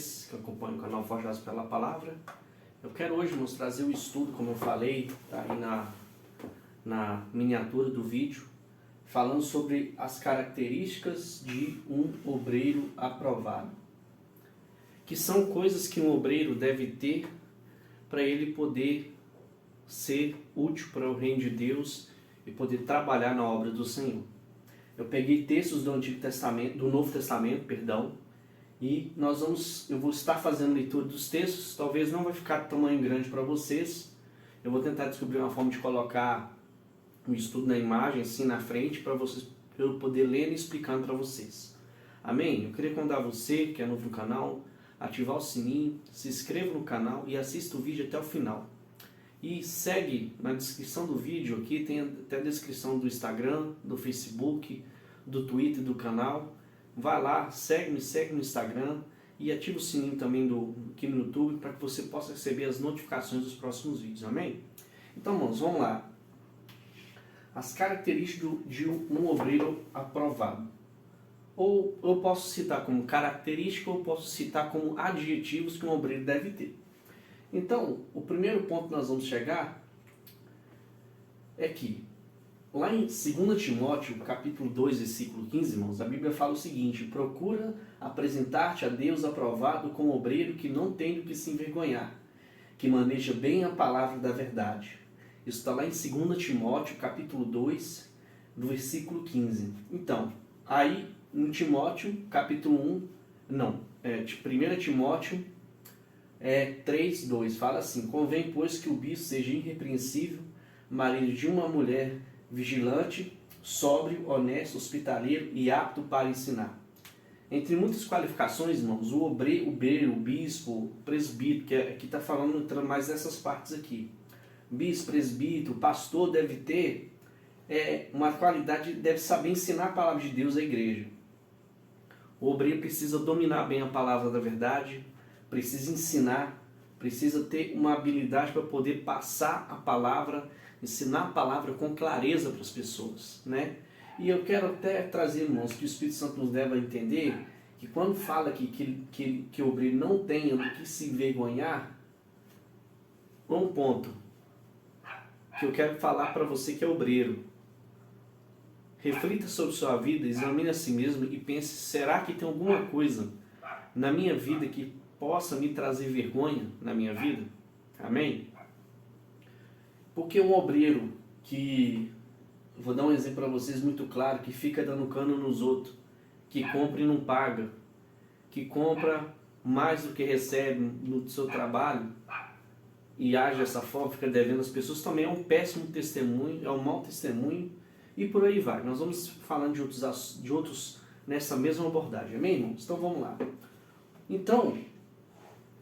vocês que acompanham o canal Forjados pela Palavra. Eu quero hoje, irmãos, trazer o estudo, como eu falei, tá aí na miniatura do vídeo, falando sobre as características de um obreiro aprovado, que são coisas que um obreiro deve ter para ele poder ser útil para o reino de Deus e poder trabalhar na obra do Senhor. Eu peguei textos do Novo Testamento, e eu vou estar fazendo leitura dos textos. Talvez não vai ficar de tamanho grande para vocês. Eu vou tentar descobrir uma forma de colocar o estudo na imagem, assim na frente, para eu poder ler e explicando para vocês. Amém? Eu queria convidar você que é novo no canal, ativar o sininho, se inscreva no canal e assista o vídeo até o final. E segue na descrição do vídeo aqui, tem até a descrição do Instagram, do Facebook, do Twitter do canal. Vai lá, segue no Instagram e ativa o sininho também aqui no YouTube para que você possa receber as notificações dos próximos vídeos, amém? Então, irmãos, vamos lá. As características de um obreiro aprovado. Ou eu posso citar como característica ou posso citar como adjetivos que um obreiro deve ter. Então, o primeiro ponto que nós vamos chegar é que, lá em 2 Timóteo, capítulo 2, versículo 15, irmãos, a Bíblia fala o seguinte: procura apresentar-te a Deus aprovado como obreiro que não tem do que se envergonhar, que maneja bem a palavra da verdade. Isso está lá em 2 Timóteo, capítulo 2, do versículo 15. Então, aí em Timóteo, capítulo 1 Timóteo 3, 2, fala assim: convém, pois, que o bispo seja irrepreensível, marido de uma mulher, vigilante, sóbrio, honesto, hospitaleiro e apto para ensinar. Entre muitas qualificações, irmãos, o obreiro, o bispo, o presbítero, que aqui está falando mais dessas partes aqui. Bispo, presbítero, pastor deve ter uma qualidade, deve saber ensinar a palavra de Deus à igreja. O obreiro precisa dominar bem a palavra da verdade, precisa ensinar, precisa ter uma habilidade para poder passar a palavra, ensinar a palavra com clareza para as pessoas, né? E eu quero até trazer, irmãos, que o Espírito Santo nos leva a entender que quando fala aqui que o obreiro não tenha do que se envergonhar, um ponto que eu quero falar para você que é obreiro. Reflita sobre sua vida, examine a si mesmo e pense: será que tem alguma coisa na minha vida que possa me trazer vergonha na minha vida? Amém? Porque um obreiro que, vou dar um exemplo para vocês muito claro, que fica dando cano nos outros, que compra e não paga, que compra mais do que recebe no seu trabalho e age dessa forma, fica devendo as pessoas, também é um péssimo testemunho, é um mau testemunho e por aí vai. Nós vamos falando de outros nessa mesma abordagem, amém, irmãos? Então vamos lá. Então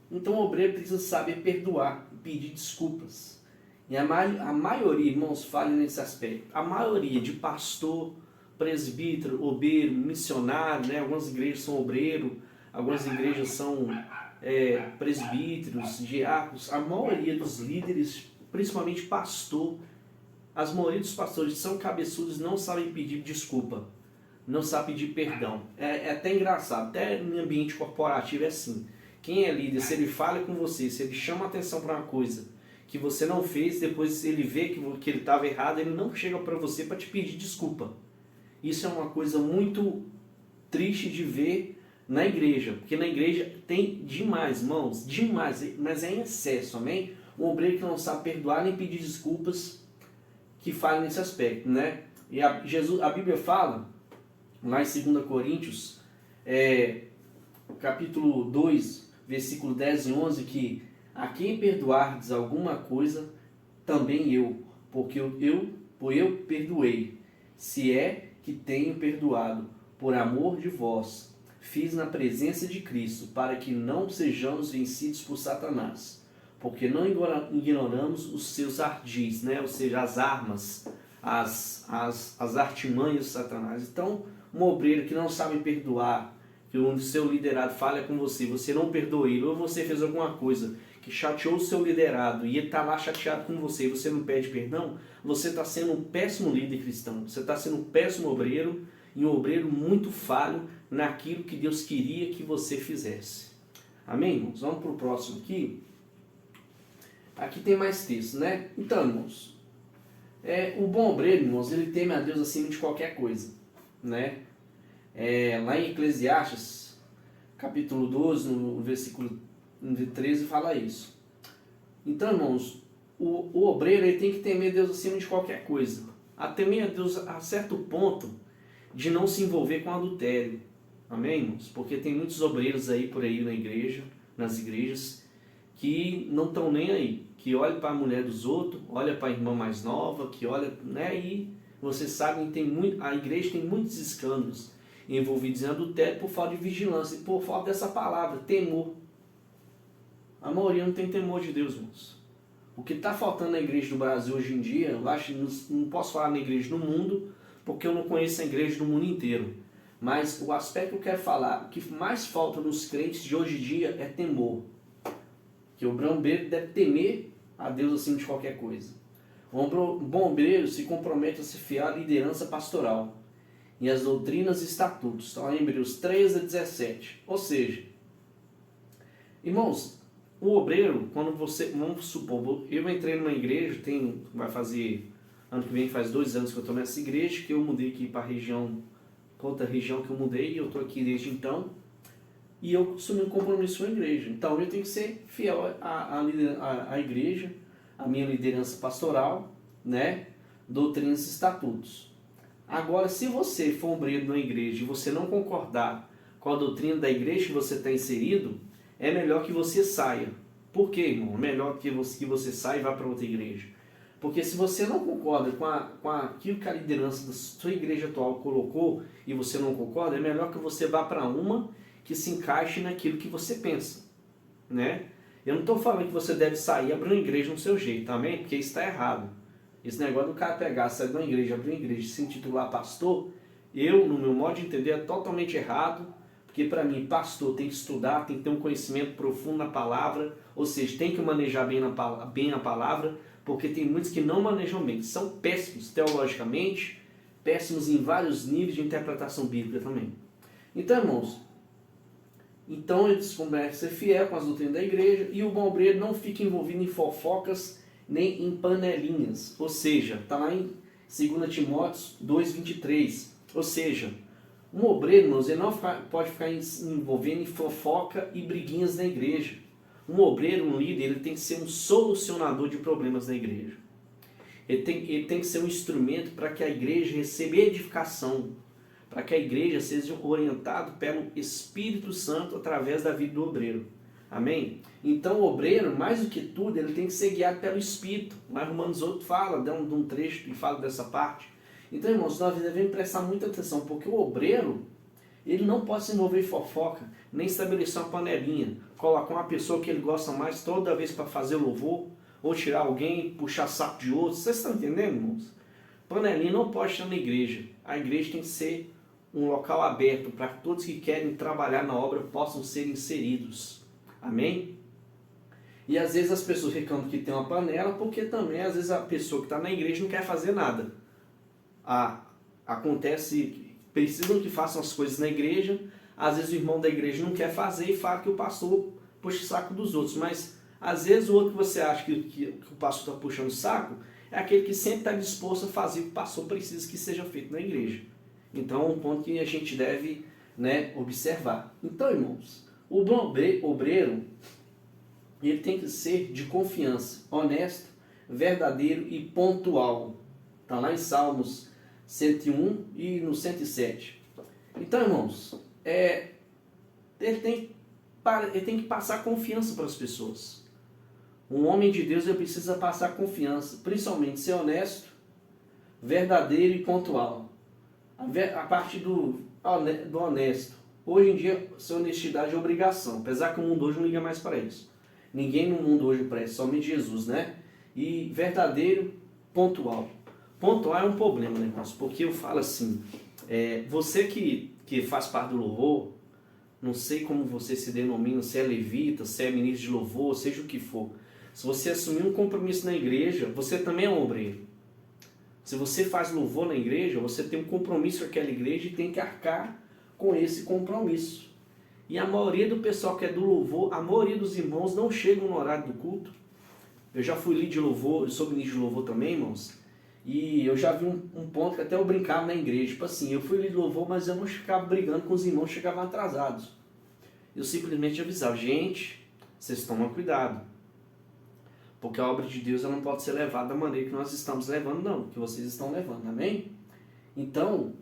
o obreiro precisa saber perdoar e pedir desculpas. E a maioria, irmãos, falha nesse aspecto. A maioria de pastor, presbítero, obreiro, missionário, né? Algumas igrejas são obreiro, algumas igrejas são presbíteros, diáconos. A maioria dos líderes, principalmente pastor, as maioria dos pastores são cabeçudos, não sabem pedir desculpa, não sabem pedir perdão. É até engraçado, até no ambiente corporativo é assim. Quem é líder, se ele fala com você, se ele chama a atenção para uma coisa que você não fez, depois ele vê que ele estava errado, ele não chega para você para te pedir desculpa. Isso é uma coisa muito triste de ver na igreja, porque na igreja tem demais, irmãos, demais, mas é em excesso, amém? Um obreiro que não sabe perdoar nem pedir desculpas, que falha nesse aspecto, né? E a Bíblia fala, lá em 2 Coríntios, capítulo 2, versículo 10 e 11, que a quem perdoardes alguma coisa, também eu, porque eu perdoei, se é que tenho perdoado, por amor de vós, fiz na presença de Cristo, para que não sejamos vencidos por Satanás, porque não ignoramos os seus ardis, né? Ou seja, as armas, as artimanhas de Satanás. Então, um obreiro que não sabe perdoar, que o seu liderado falha com você não perdoou ele, ou você fez alguma coisa que chateou o seu liderado e ele está lá chateado com você e você não pede perdão, você está sendo um péssimo líder cristão, você está sendo um péssimo obreiro e um obreiro muito falho naquilo que Deus queria que você fizesse. Amém, irmãos? Vamos para o próximo aqui. Aqui tem mais texto, né? Então, irmãos, o bom obreiro, irmãos, ele teme a Deus acima de qualquer coisa, né? Lá em Eclesiastes, capítulo 12, no versículo 13, fala isso. Então, irmãos, o obreiro ele tem que temer Deus acima de qualquer coisa. A temer a Deus a certo ponto de não se envolver com adultério. Amém, irmãos? Porque tem muitos obreiros aí por aí na igreja, nas igrejas, que não estão nem aí. Que olha para a mulher dos outros, olha para a irmã mais nova, que olha, né? E vocês sabem, a igreja tem muitos escândalos envolvidos em adultério por falta de vigilância, e por falta dessa palavra, temor. A maioria não tem temor de Deus, irmãos. O que está faltando na igreja do Brasil hoje em dia, eu acho, não posso falar na igreja do mundo, porque eu não conheço a igreja do mundo inteiro. Mas o aspecto que eu quero falar, o que mais falta nos crentes de hoje em dia é temor. Que o obreiro deve temer a Deus acima de qualquer coisa. O bom obreiro se compromete a se fiar à liderança pastoral e às doutrinas e estatutos. Está em Hebreus 13-17. Ou seja, irmãos, o obreiro, quando você, vamos supor, eu entrei numa igreja, vai fazer, ano que vem faz 2 anos que eu estou nessa igreja, que eu mudei aqui para outra região que eu mudei, e eu estou aqui desde então, e eu assumi um compromisso com a igreja. Então eu tenho que ser fiel à igreja, à minha liderança pastoral, né, doutrinas e estatutos. Agora, se você for obreiro na igreja e você não concordar com a doutrina da igreja que você está inserido, é melhor que você saia. Por quê, irmão? É melhor que você saia e vá para outra igreja. Porque se você não concorda com aquilo que a liderança da sua igreja atual colocou e você não concorda, é melhor que você vá para uma que se encaixe naquilo que você pensa, né? Eu não estou falando que você deve sair e abrir uma igreja no seu jeito, amém? Porque isso está errado. Esse negócio do cara pegar, sair de uma igreja, abrir uma igreja e se intitular pastor, no meu modo de entender, é totalmente errado. Porque para mim, pastor tem que estudar, tem que ter um conhecimento profundo na palavra, ou seja, tem que manejar bem a palavra, porque tem muitos que não manejam bem, são péssimos teologicamente, péssimos em vários níveis de interpretação bíblica também. Então, irmãos, eles começam a ser fiel com as doutrinas da igreja, e o bom obreiro não fica envolvido em fofocas nem em panelinhas, ou seja, está lá em 2 Timóteo 2,23, ou seja, um obreiro, irmãos, ele não pode ficar envolvendo em fofoca e briguinhas na igreja. Um obreiro, um líder, ele tem que ser um solucionador de problemas na igreja. Ele tem que ser um instrumento para que a igreja receba edificação, para que a igreja seja orientada pelo Espírito Santo através da vida do obreiro. Amém? Então o obreiro, mais do que tudo, ele tem que ser guiado pelo Espírito. Lá Romanos 8 fala, dá um trecho e fala dessa parte. Então, irmãos, nós devemos prestar muita atenção, porque o obreiro, ele não pode se envolver em fofoca, nem estabelecer uma panelinha, colocar uma pessoa que ele gosta mais toda vez para fazer louvor, ou tirar alguém, puxar saco de outro. Vocês estão entendendo, irmãos? Panelinha não pode estar na igreja. A igreja tem que ser um local aberto para que todos que querem trabalhar na obra possam ser inseridos. Amém? E às vezes as pessoas reclamam que tem uma panela, porque também às vezes a pessoa que está na igreja não quer fazer nada. Acontece, precisam que façam as coisas na igreja, às vezes o irmão da igreja não quer fazer e fala que o pastor puxa o saco dos outros, mas às vezes o outro que você acha que o pastor está puxando o saco é aquele que sempre está disposto a fazer o que o pastor precisa que seja feito na igreja. Então é um ponto que a gente deve, né, observar. Então, irmãos, o bom obreiro, ele tem que ser de confiança, honesto, verdadeiro e pontual. Está lá em Salmos 101 e no 107. Então, irmãos, ele tem que passar confiança para as pessoas. Um homem de Deus, ele precisa passar confiança, principalmente ser honesto, verdadeiro e pontual. A parte do honesto. Hoje em dia, ser honestidade é obrigação, apesar que o mundo hoje não liga mais para isso. Ninguém no mundo hoje presta, somente Jesus, né? E verdadeiro, pontual. Pontual é um problema, né, irmãos? Porque eu falo assim, você que faz parte do louvor, não sei como você se denomina, se é levita, se é ministro de louvor, seja o que for. Se você assumir um compromisso na igreja, você também é um obreiro. Se você faz louvor na igreja, você tem um compromisso com aquela igreja e tem que arcar com esse compromisso. E a maioria do pessoal que é do louvor, a maioria dos irmãos não chegam no horário do culto. Eu já fui líder de louvor, eu sou ministro de louvor também, irmãos. E eu já vi um ponto que até eu brincava na igreja. Tipo assim, eu fui líder de louvor, mas eu não ficava brigando com os irmãos que chegavam atrasados. Eu simplesmente avisava, gente, vocês tomam cuidado. Porque a obra de Deus ela não pode ser levada da maneira que nós estamos levando, não. Que vocês estão levando, amém? Então,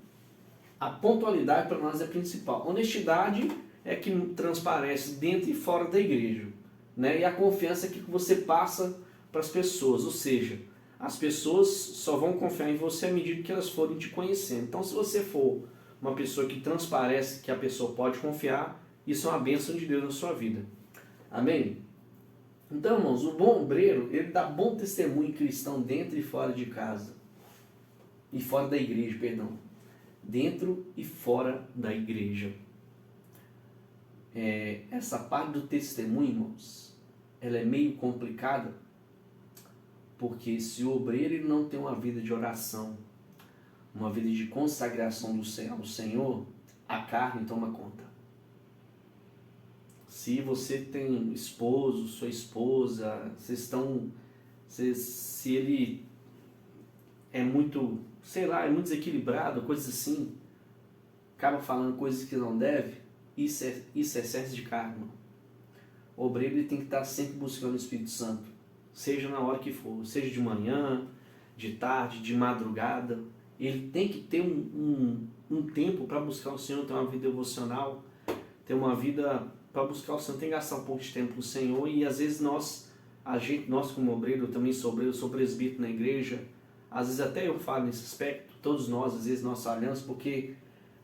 a pontualidade para nós é principal. Honestidade é que transparece dentro e fora da igreja, né? E a confiança é que você passa para as pessoas, ou seja, as pessoas só vão confiar em você à medida que elas forem te conhecendo. Então, se você for uma pessoa que transparece que a pessoa pode confiar, isso é uma bênção de Deus na sua vida. Amém? Então, irmãos, o bom obreiro, ele dá bom testemunho cristão dentro e fora de casa. E fora da igreja, perdão. Dentro e fora da igreja. Essa parte do testemunho, irmãos, ela é meio complicada, porque se o obreiro ele não tem uma vida de oração, uma vida de consagração ao Senhor, a carne toma conta. Se você tem esposo, sua esposa, se ele é muito, sei lá, é muito desequilibrado, coisas assim, acaba falando coisas que não deve, isso é excesso de carne, irmão. O obreiro ele tem que estar sempre buscando o Espírito Santo, seja na hora que for, seja de manhã, de tarde, de madrugada. Ele tem que ter um tempo para buscar o Senhor, ter uma vida devocional, ter uma vida para buscar o Senhor, tem que gastar um pouco de tempo com o Senhor. E às vezes nós como obreiro, eu também sou obreiro, eu sou presbítero na igreja, às vezes até eu falo nesse aspecto, todos nós, às vezes nós falhamos, porque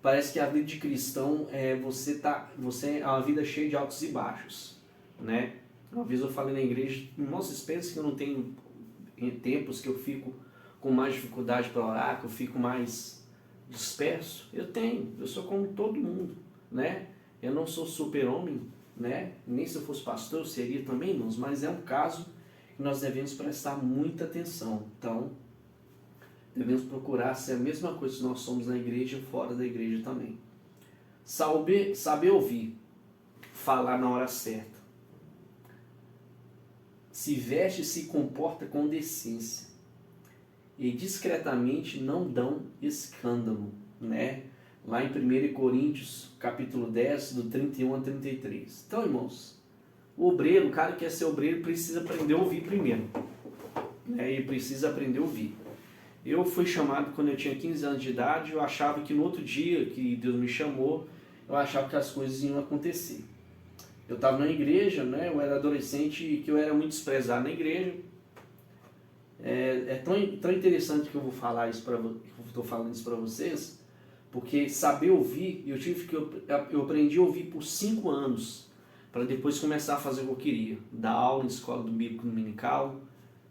parece que a vida de cristão você é uma vida cheia de altos e baixos, né? Uma vez eu falei na igreja, irmãos, vocês pensam que eu não tenho tempos que eu fico com mais dificuldade para orar, que eu fico mais disperso? Eu tenho, eu sou como todo mundo, né? Eu não sou super-homem, né? Nem se eu fosse pastor eu seria também, irmãos, mas é um caso que nós devemos prestar muita atenção. Então, devemos procurar ser a mesma coisa que nós somos na igreja e fora da igreja também. Saber ouvir, falar na hora certa. Se veste e se comporta com decência. E discretamente não dão escândalo, né? Lá em 1 Coríntios, capítulo 10, do 31 a 33. Então, irmãos, o obreiro, o cara que quer ser obreiro, precisa aprender a ouvir primeiro. Né? Ele precisa aprender a ouvir. Eu fui chamado quando eu tinha 15 anos de idade, eu achava que no outro dia que Deus me chamou, eu achava que as coisas iam acontecer. Eu estava na igreja, né? Eu era adolescente e que eu era muito desprezado na igreja. É tão interessante que eu vou falar isso estou falando isso para vocês, porque saber ouvir, eu aprendi a ouvir por 5 anos, para depois começar a fazer o que eu queria, dar aula em escola do bíblico dominical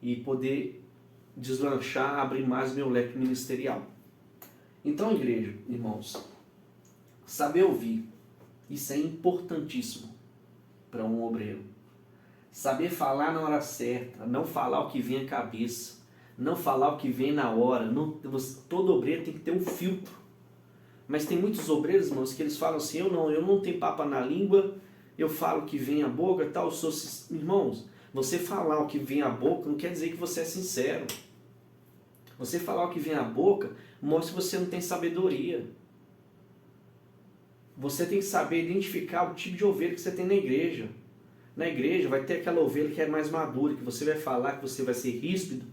e poder deslanchar, abrir mais meu leque ministerial. Então, igreja, irmãos, saber ouvir, isso é importantíssimo para um obreiro. Saber falar na hora certa, não falar o que vem à cabeça, não falar o que vem na hora. Todo obreiro tem que ter um filtro. Mas tem muitos obreiros, irmãos, que eles falam assim, eu não tenho papa na língua, eu falo o que vem à boca, tal, irmãos, você falar o que vem à boca não quer dizer que você é sincero. Você falar o que vem à boca mostra que você não tem sabedoria. Você tem que saber identificar o tipo de ovelha que você tem na igreja. Na igreja vai ter aquela ovelha que é mais madura, que você vai falar, que você vai ser ríspido,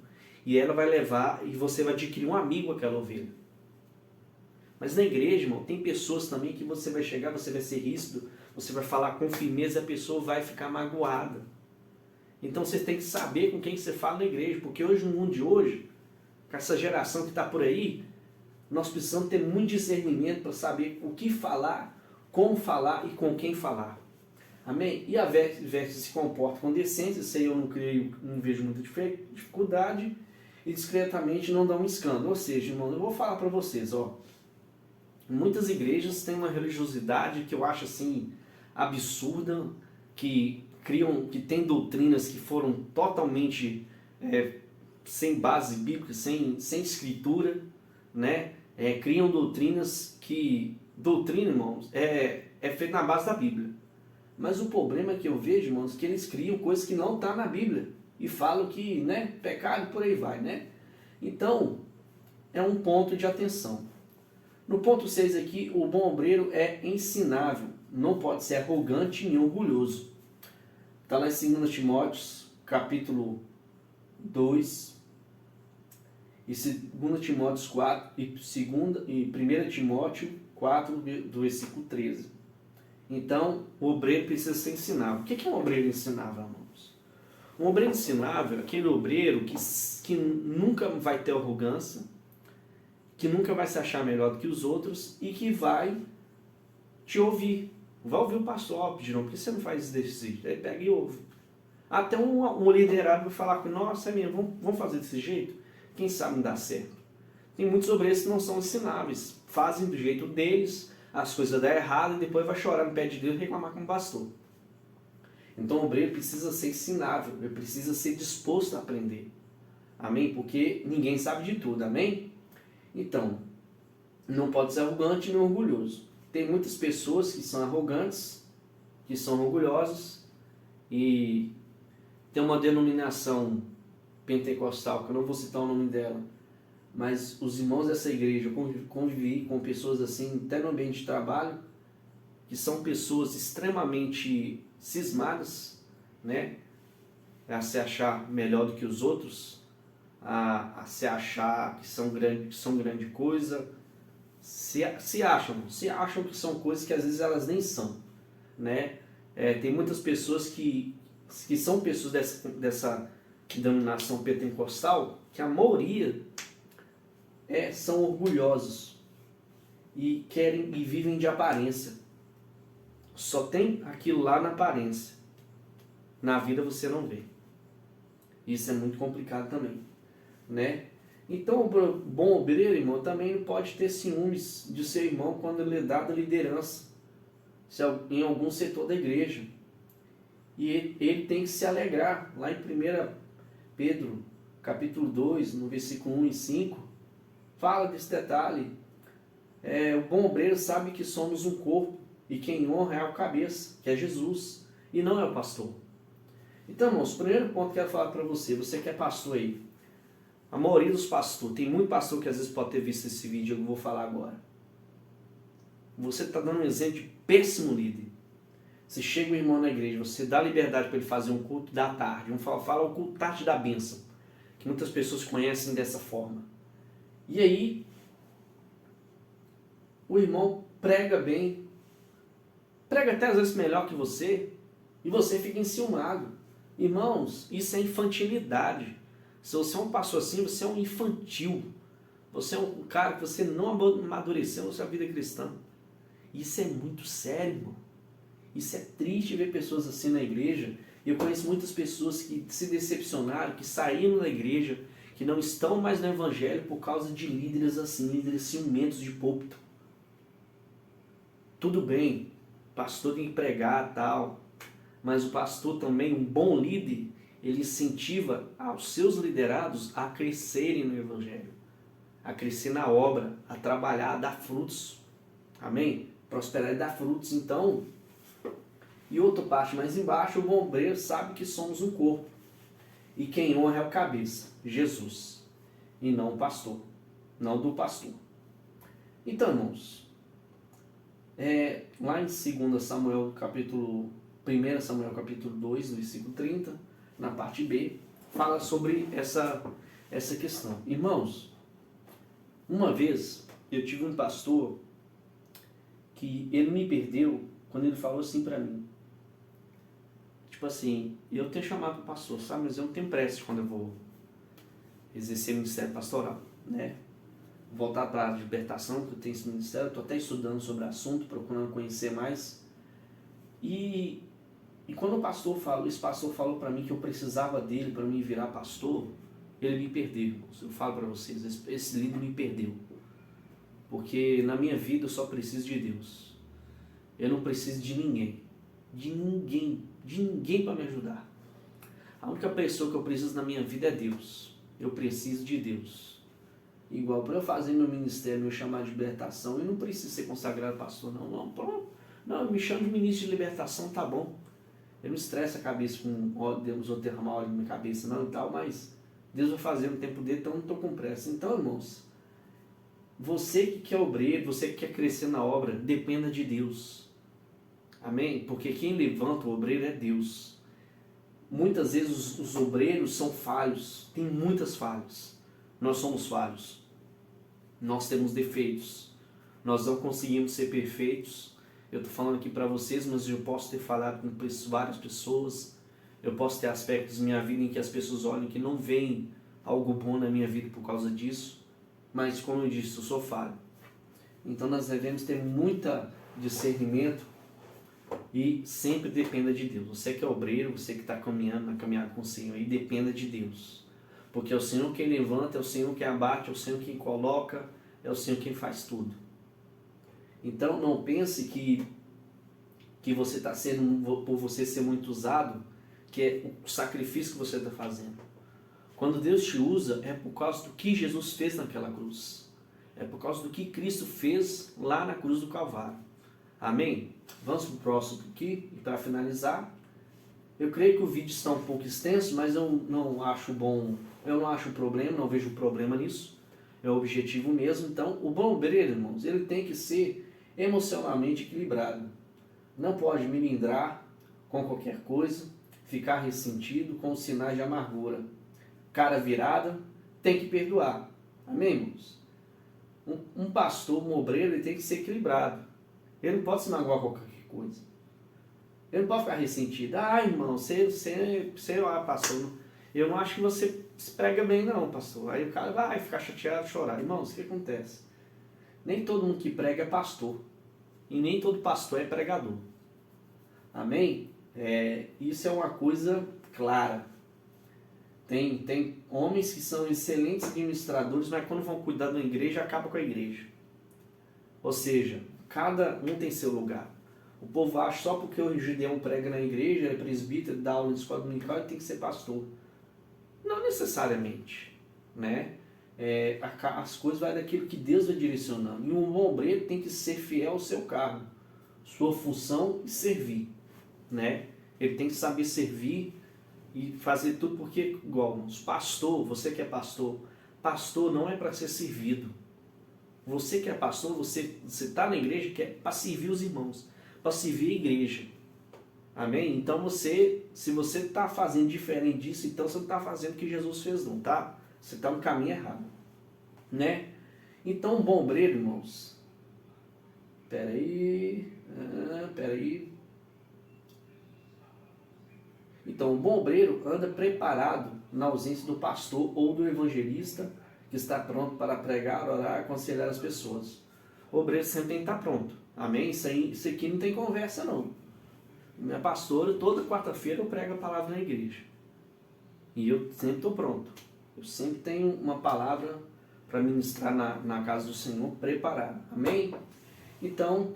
e ela vai levar, e você vai adquirir um amigo com aquela ovelha. Mas na igreja, irmão, tem pessoas também que você vai chegar, você vai ser ríspido, você vai falar com firmeza e a pessoa vai ficar magoada. Então você tem que saber com quem você fala na igreja, porque hoje, no mundo de hoje, com essa geração que está por aí, nós precisamos ter muito discernimento para saber o que falar, como falar e com quem falar. Amém? E a veste se comporta com decência, isso aí eu não vejo muita dificuldade, e discretamente não dá um escândalo. Ou seja, irmão, eu vou falar para vocês, muitas igrejas têm uma religiosidade que eu acho assim absurda, que tem doutrinas que foram totalmente sem base bíblica, sem escritura, né? Criam doutrinas que... Doutrina, irmãos, é feito na base da Bíblia. Mas o problema que eu vejo, irmãos, é que eles criam coisas que não estão na Bíblia. E falam que, né, pecado, por aí vai, né? Então, é um ponto de atenção. No ponto 6 aqui, o bom obreiro é ensinável. Não pode ser arrogante nem orgulhoso. Está lá em 2 Timóteo, capítulo 2, e 2 Timóteo 4, e 1 Timóteo 4, do versículo 13. Então, o obreiro precisa ser ensinável. O que é um obreiro ensinável, irmãos? Um obreiro ensinável é aquele obreiro que nunca vai ter arrogância, que nunca vai se achar melhor do que os outros e que vai te ouvir. Vai ouvir o pastor, ó, Girão, por que você não faz isso desse jeito? Aí pega e ouve. Até um liderado vai falar com ele, nossa, é mesmo, vamos fazer desse jeito? Quem sabe não dá certo. Tem muitos obreiros que não são ensináveis, fazem do jeito deles, as coisas dão errado e depois vai chorar no pé de Deus e reclamar com o pastor. Então o obreiro precisa ser ensinável, ele precisa ser disposto a aprender. Amém? Porque ninguém sabe de tudo, amém? Então, não pode ser arrogante nem orgulhoso. Tem muitas pessoas que são arrogantes, que são orgulhosas, e tem uma denominação pentecostal, que eu não vou citar o nome dela, mas os irmãos dessa igreja, eu convivi com pessoas assim, até no ambiente de trabalho, que são pessoas extremamente cismadas, né? A se achar melhor do que os outros, a se achar que são grande coisa, se acham que são coisas que às vezes elas nem são, né? Tem muitas pessoas que são pessoas dessa denominação pentecostal, que a maioria são orgulhosos e querem e vivem de aparência. Só tem aquilo lá na aparência. Na vida você não vê. Isso é muito complicado também, né? Então, o bom obreiro, irmão, também não pode ter ciúmes de seu irmão quando ele é dado liderança em algum setor da igreja. E ele tem que se alegrar. Lá em 1 Pedro, capítulo 2, no versículo 1 e 5, fala desse detalhe. O bom obreiro sabe que somos um corpo e quem honra é o cabeça, que é Jesus, e não é o pastor. Então, irmãos, o primeiro ponto que eu quero falar para você que é pastor aí, a maioria dos pastores, tem muito pastor que às vezes pode ter visto esse vídeo que eu vou falar agora. Você está dando um exemplo de péssimo líder. Você chega um irmão na igreja, você dá liberdade para ele fazer um culto da tarde, vamos falar o culto tarde da bênção, que muitas pessoas conhecem dessa forma. E aí, o irmão prega bem, prega até às vezes melhor que você, e você fica enciumado. Irmãos, isso é infantilidade. Se você é um pastor assim, você é um infantil. Você é um cara que você não amadureceu na sua vida cristã. Isso é muito sério, irmão. Isso é triste ver pessoas assim na igreja. Eu conheço muitas pessoas que se decepcionaram, que saíram da igreja, que não estão mais no evangelho por causa de líderes assim, líderes ciumentos de púlpito. Tudo bem, o pastor tem que pregar tal, mas o pastor também, um bom líder, ele incentiva os seus liderados a crescerem no evangelho, a crescer na obra, a trabalhar, a dar frutos. Amém? Prosperar e dar frutos. Então, e outra parte mais embaixo, o bom obreiro sabe que somos um corpo. E quem honra é o cabeça, Jesus, e não o pastor, não do pastor. Então, irmãos, lá em 2 Samuel, capítulo 1 Samuel, capítulo 2, no versículo 30, na parte B, fala sobre essa questão. Irmãos, uma vez eu tive um pastor que ele me perdeu quando ele falou assim para mim. Tipo assim, eu tenho chamado o pastor, sabe? Mas eu não tenho pressa quando eu vou exercer o ministério pastoral, né? Voltar para a libertação, que eu tenho esse ministério, estou até estudando sobre o assunto, procurando conhecer mais. E quando esse pastor falou para mim que eu precisava dele para me virar pastor, ele me perdeu, irmãos. Eu falo para vocês, esse líder me perdeu. Porque na minha vida eu só preciso de Deus. Eu não preciso de ninguém. De ninguém para me ajudar. A única pessoa que eu preciso na minha vida é Deus. Eu preciso de Deus. Igual para eu fazer meu ministério, meu chamado de libertação, eu não preciso ser consagrado pastor, não. Não, me chama de ministro de libertação, tá bom. Eu não estresso a cabeça com óleo, Deus vou derramar óleo na minha cabeça, não e tal, mas Deus vai fazer no tempo dele, então eu não estou com pressa. Então, irmãos, você que quer obreiro, você que quer crescer na obra, dependa de Deus. Amém? Porque quem levanta o obreiro é Deus. Muitas vezes os obreiros são falhos, tem muitas falhas. Nós somos falhos. Nós temos defeitos. Nós não conseguimos ser perfeitos. Eu estou falando aqui para vocês, mas eu posso ter falado com várias pessoas. Eu posso ter aspectos da minha vida em que as pessoas olham que não veem algo bom na minha vida por causa disso. Mas, como eu disse, eu sou falho. Então nós devemos ter muito discernimento e sempre dependa de Deus. Você que é obreiro, você que está caminhando na caminhada com o Senhor, aí dependa de Deus. Porque é o Senhor quem levanta, é o Senhor quem abate, é o Senhor quem coloca, é o Senhor quem faz tudo. Então não pense que você está sendo, por você ser muito usado, que é o sacrifício que você está fazendo. Quando Deus te usa, é por causa do que Jesus fez naquela cruz. É por causa do que Cristo fez lá na cruz do Calvário. Amém? Vamos para o próximo aqui, e para finalizar. Eu creio que o vídeo está um pouco extenso, mas eu não acho bom, eu não acho problema, não vejo problema nisso. É o objetivo mesmo. Então, o bom obreiro, irmãos, ele tem que ser emocionalmente equilibrado. Não pode melindrar com qualquer coisa, ficar ressentido com os sinais de amargura. Cara virada, tem que perdoar. Amém, irmãos? Um pastor, um obreiro, ele tem que ser equilibrado. Ele não pode se magoar com qualquer coisa. Ele não pode ficar ressentido. Ah, irmão, você pastor, eu não acho que você se prega bem não, pastor. Aí o cara vai ficar chateado, chorar. Irmãos, o que acontece? Nem todo mundo que prega é pastor. E nem todo pastor é pregador. Amém? Isso é uma coisa clara. Tem homens que são excelentes administradores, mas quando vão cuidar da igreja, acaba com a igreja. Ou seja, cada um tem seu lugar. O povo acha só porque o Gideão prega na igreja, é presbítero, dá aula de escola dominical, ele tem que ser pastor. Não necessariamente, né? As coisas vão daquilo que Deus vai direcionando. E um bom obreiro tem que ser fiel ao seu cargo, sua função e servir, né? Ele tem que saber servir e fazer tudo porque, igual, pastor, você que é pastor não é para ser servido. Você que é pastor, você está na igreja que é para servir os irmãos, para servir a igreja. Amém? Então se você está fazendo diferente disso, então você não está fazendo o que Jesus fez não, tá? Você está no caminho errado, né? Então um bom obreiro, irmãos, peraí. Então um bom obreiro anda preparado na ausência do pastor ou do evangelista que está pronto para pregar, orar, aconselhar as pessoas. O obreiro sempre tem que estar pronto. Amém? Isso aqui não tem conversa não. Minha pastora, toda quarta-feira eu prego a palavra na igreja. E eu sempre estou pronto. Eu sempre tenho uma palavra para ministrar na casa do Senhor preparada. Amém? Então,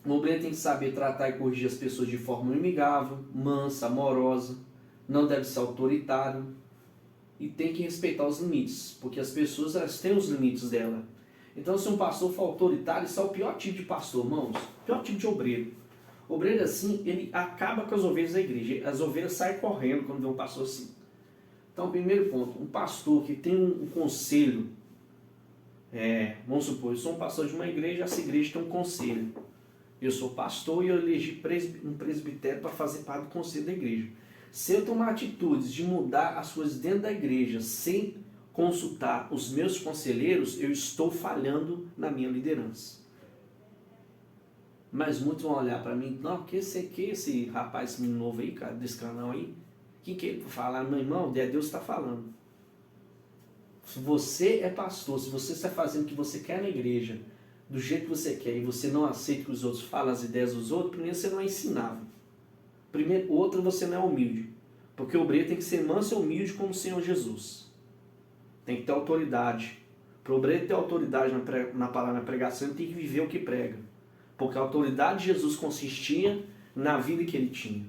o obreiro tem que saber tratar e corrigir as pessoas de forma amigável, mansa, amorosa. Não deve ser autoritário. E tem que respeitar os limites. Porque as pessoas elas têm os limites dela. Então, se um pastor for autoritário, isso é o pior tipo de pastor, irmãos. O pior tipo de obreiro. O obreiro assim, ele acaba com as ovelhas da igreja. As ovelhas saem correndo quando vê um pastor assim. Então, primeiro ponto, um pastor que tem um conselho, vamos supor, eu sou um pastor de uma igreja, essa igreja tem um conselho. Eu sou pastor e eu elegi um presbitério para fazer parte do conselho da igreja. Se eu tomar atitudes de mudar as coisas dentro da igreja sem consultar os meus conselheiros, eu estou falhando na minha liderança. Mas muitos vão olhar para mim, não, que esse rapaz, esse menino novo aí, cara, desse canal aí, que ele fala, meu irmão, Deus está falando. Se você é pastor, se você está fazendo o que você quer na igreja, do jeito que você quer, e você não aceita que os outros falem as ideias dos outros, primeiro você não é ensinável. Primeiro, outro, você não é humilde. Porque o obreiro tem que ser manso e humilde como o Senhor Jesus. Tem que ter autoridade. Para o obreiro ter autoridade na palavra, na pregação, ele tem que viver o que prega. Porque a autoridade de Jesus consistia na vida que ele tinha.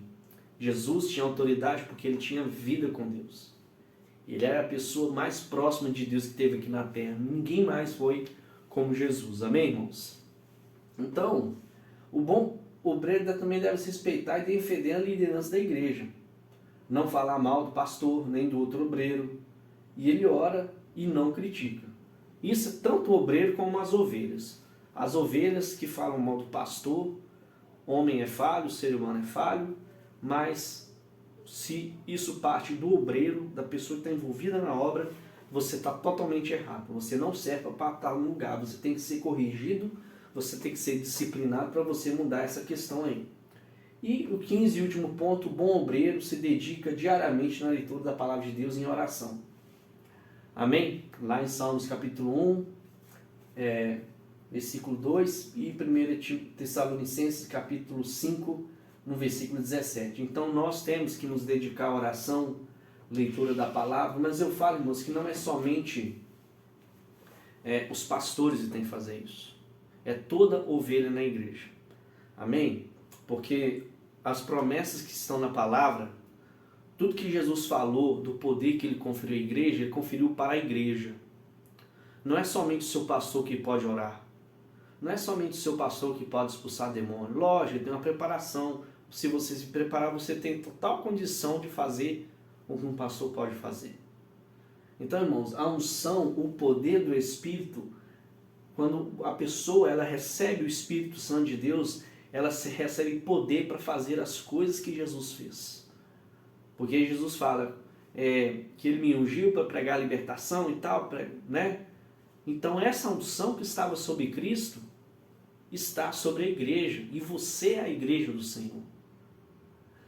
Jesus tinha autoridade porque ele tinha vida com Deus. Ele era a pessoa mais próxima de Deus que teve aqui na terra. Ninguém mais foi como Jesus. Amém, irmãos? Então, o bom obreiro também deve se respeitar e defender a liderança da igreja. Não falar mal do pastor, nem do outro obreiro. E ele ora e não critica. Isso é tanto o obreiro como as ovelhas. As ovelhas que falam mal do pastor, homem é falho, ser humano é falho, mas se isso parte do obreiro, da pessoa que está envolvida na obra, você está totalmente errado. Você não serve para estar no lugar, você tem que ser corrigido, você tem que ser disciplinado para você mudar essa questão aí. E o 15 e último ponto, o bom obreiro se dedica diariamente na leitura da palavra de Deus em oração. Amém? Lá em Salmos capítulo 1, versículo 2 e 1 Tessalonicenses capítulo 5, no versículo 17. Então nós temos que nos dedicar à oração, leitura da palavra, mas eu falo, irmãos, que não é somente os pastores que têm que fazer isso. É toda ovelha na igreja. Amém? Porque as promessas que estão na palavra, tudo que Jesus falou do poder que ele conferiu à igreja, ele conferiu para a igreja. Não é somente o seu pastor que pode orar. Não é somente o seu pastor que pode expulsar demônio. Lógico, tem uma preparação. Se você se preparar, você tem total condição de fazer o que um pastor pode fazer. Então, irmãos, a unção, o poder do Espírito, quando a pessoa ela recebe o Espírito Santo de Deus, ela recebe poder para fazer as coisas que Jesus fez. Porque Jesus fala que ele me ungiu para pregar a libertação e tal, né? Então essa unção que estava sobre Cristo está sobre a igreja, e você é a igreja do Senhor.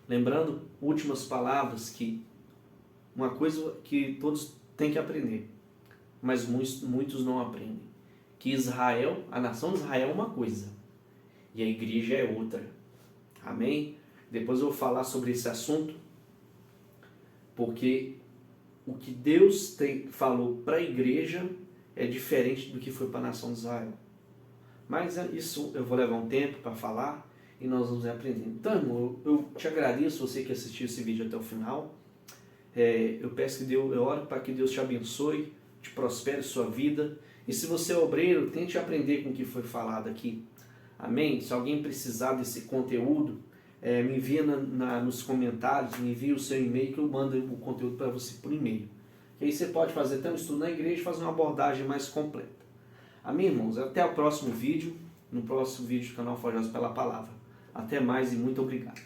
Lembrando, últimas palavras, que uma coisa que todos têm que aprender, mas muitos não aprendem, que Israel, a nação de Israel é uma coisa, e a igreja é outra. Amém? Depois eu vou falar sobre esse assunto, porque o que Deus falou para a igreja é diferente do que foi para a nação de Israel. Mas isso eu vou levar um tempo para falar e nós vamos aprendendo. Então, irmão, eu te agradeço, você que assistiu esse vídeo até o final. Eu peço que eu oro para que Deus te abençoe, te prospere sua vida. E se você é obreiro, tente aprender com o que foi falado aqui. Amém? Se alguém precisar desse conteúdo, me envia nos comentários, me envia o seu e-mail que eu mando o conteúdo para você por e-mail. E aí você pode fazer até um estudo na igreja e fazer uma abordagem mais completa. Amém, irmãos? Até o próximo vídeo, no próximo vídeo do canal Forjados pela Palavra. Até mais e muito obrigado.